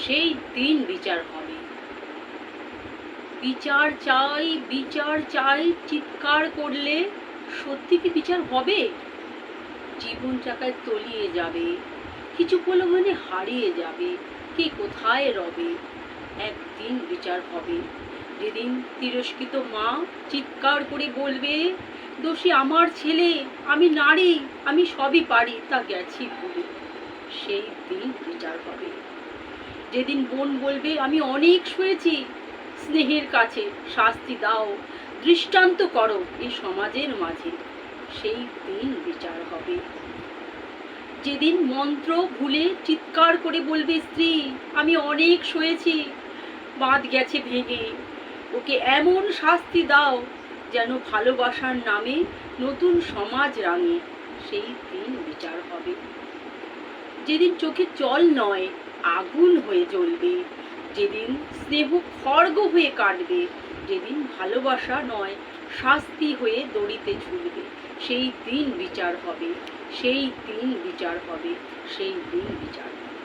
সেই দিন বিচার হবে। বিচার চাই, বিচার চাই চিৎকার করলে সত্যি কি বিচার হবে? জীবন চাকায় তলিয়ে যাবে, কিছু পলমনে হারিয়ে যাবে, কে কোথায় রবে। একদিন বিচার হবে, যেদিন তিরস্কৃত মা চিৎকার করে বলবে, দোষী আমার ছেলে, আমি নারী, আমি সবই পারি, তা গেছি ভুলে। সেই দিন বিচার হবে। যেদিন বোন বলবে, আমি অনেক সয়েছি, স্নেহের কাছে শাস্তি দাও, দৃষ্টান্ত করো এই সমাজের মাঝে। সেই দিন বিচার হবে। যেদিন মন্ত্র ভুলে চিৎকার করে বলবে স্ত্রী, আমি অনেক সয়েছি, বাঁধ গেছে ভেঙে, ওকে এমন শাস্তি দাও যেন ভালোবাসার নামে নতুন সমাজ রাঙে। সেই দিন বিচার হবে। যেদিন চোখে জল নয় আগুন হয়ে জ্বলবে, যেদিন স্নেহ খড়গ হয়ে কাটবে, যেদিন ভালোবাসা নয় শাস্তি হয়ে দড়িতে ঝুলবে। সেই দিন বিচার হবে, সেই দিন বিচার হবে, সেই দিন বিচার।